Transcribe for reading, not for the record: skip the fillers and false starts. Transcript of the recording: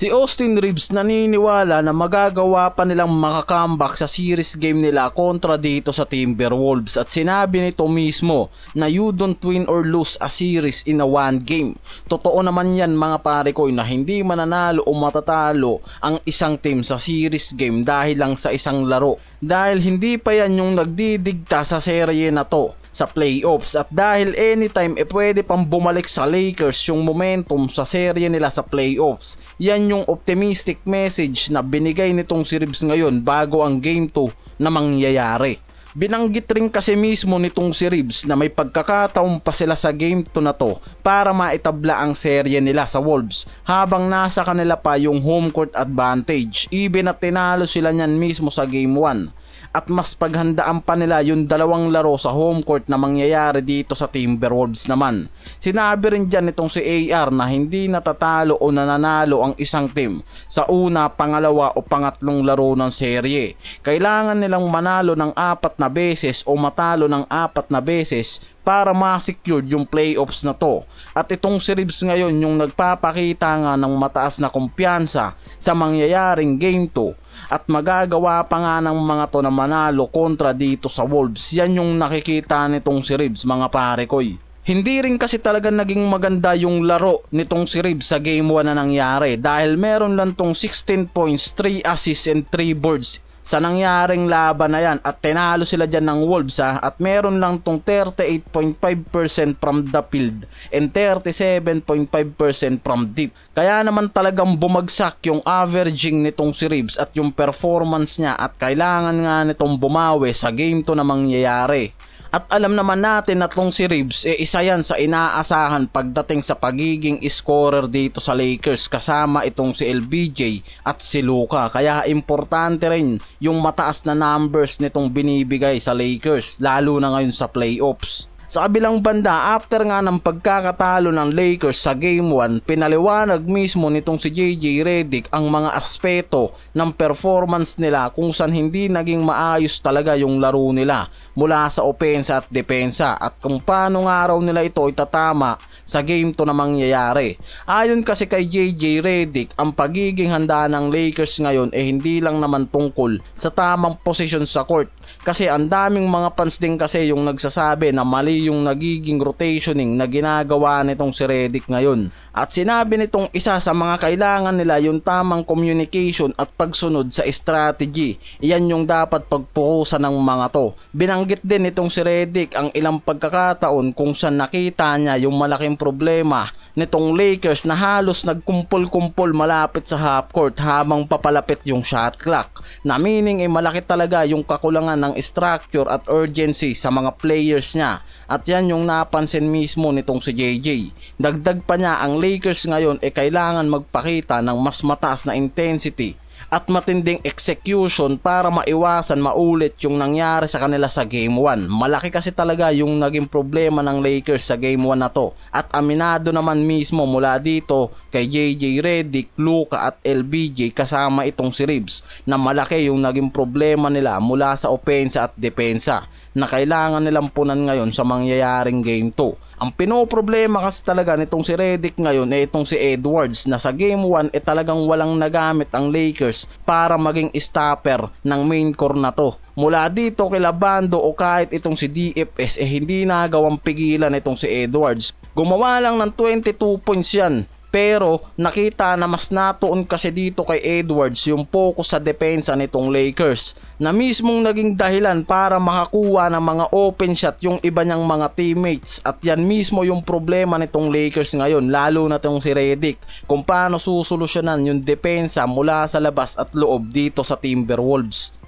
Si Austin Reeves naniniwala na magagawa pa nilang makakomeback sa series game nila kontra dito sa Timberwolves at sinabi nito mismo na you don't win or lose a series in a one game. Totoo naman yan mga pare ko na hindi mananalo o matatalo ang isang team sa series game dahil lang sa isang laro. Dahil hindi pa yan yung nagdidigta sa serye na to sa playoffs at dahil anytime pwede pang bumalik sa Lakers yung momentum sa serye nila sa playoffs. Yan yung optimistic message na binigay nitong si Reeves ngayon bago ang game 2 na mangyayari. Binanggit rin kasi mismo nitong si Reeves na may pagkakataon pa sila sa game 2 na to para maitabla ang serye nila sa Wolves habang nasa kanila pa yung home court advantage, even at tinalo sila niyan mismo sa game 1. At mas paghandaan pa nila yung dalawang laro sa home court na mangyayari dito sa Timberwolves naman. Sinabi rin dyan itong si AR na hindi natatalo o nananalo ang isang team sa una, pangalawa o pangatlong laro ng serye. Kailangan nilang manalo ng 4 na beses o matalo ng 4 na beses para ma-secure yung playoffs na to. At itong si Reeves ngayon yung nagpapakita nga ng mataas na kumpiyansa sa mangyayaring game 2 at magagawa pa nga ng mga to na manalo kontra dito sa Wolves. Yan yung nakikita nitong si Reeves mga pare koy. Hindi rin kasi talaga naging maganda yung laro nitong si Reeves sa game 1 na nangyari dahil meron lang tong 16 points, 3 assists and 3 boards sa nangyaring laban na yan at tinalo sila dyan ng Wolves at meron lang tong 38.5% from the field and 37.5% from deep. Kaya naman talagang bumagsak yung averaging nitong si Reeves at yung performance niya at kailangan nga nitong bumawi sa game 2 na mangyayari. At alam naman natin na tong si Reeves isa yan sa inaasahan pagdating sa pagiging scorer dito sa Lakers kasama itong si LBJ at si Luka. Kaya importante rin yung mataas na numbers nitong binibigay sa Lakers lalo na ngayon sa playoffs. Sa kabilang banda, after nga ng pagkakatalo ng Lakers sa Game 1, pinaliwanag mismo nitong si JJ Redick ang mga aspeto ng performance nila kung saan hindi naging maayos talaga yung laro nila mula sa opensa at depensa at kung paano nga raw nila ito itatama sa Game 2 na mangyayari. Ayon kasi kay JJ Redick, ang pagiging handa ng Lakers ngayon hindi lang naman tungkol sa tamang posisyon sa court kasi ang daming mga fans din kasi yung nagsasabi na mali yung nagiging rotationing na ginagawa nitong si Redick ngayon. At sinabi nitong isa sa mga kailangan nila yung tamang communication at pagsunod sa strategy. Iyan yung dapat pagpukusan ng mga to. Binanggit din nitong si Redick ang ilang pagkakataon kung saan nakita niya yung malaking problema nitong Lakers na halos nagkumpol-kumpol malapit sa half court habang papalapit yung shot clock. Na meaning malaki talaga yung kakulangan ng structure at urgency sa mga players niya. At yan yung napansin mismo nitong si JJ. Dagdag pa niya ang Lakers ngayon kailangan magpakita ng mas mataas na intensity at matinding execution para maiwasan maulit yung nangyari sa kanila sa Game 1. Malaki kasi talaga yung naging problema ng Lakers sa Game 1 na to. At aminado naman mismo mula dito kay JJ Redick, Luka at LBJ kasama itong si Reeves na malaki yung naging problema nila mula sa opensa at depensa na kailangan nilang punan ngayon sa mangyayaring Game 2. Ang pinoproblema kasi talaga nitong si Redick ngayon itong si Edwards na sa Game 1 talagang walang nagamit ang Lakers para maging stopper ng main core na to. Mula dito kila Bando o kahit itong si DFS hindi nagawang pigilan itong si Edwards. Gumawa lang ng 22 points yan. Pero nakita na mas natuon kasi dito kay Edwards yung focus sa depensa nitong Lakers na mismong naging dahilan para makakuha ng mga open shot yung iba niyang mga teammates. At yan mismo yung problema nitong Lakers ngayon lalo na itong si Redick kung paano susolusyonan yung depensa mula sa labas at loob dito sa Timberwolves.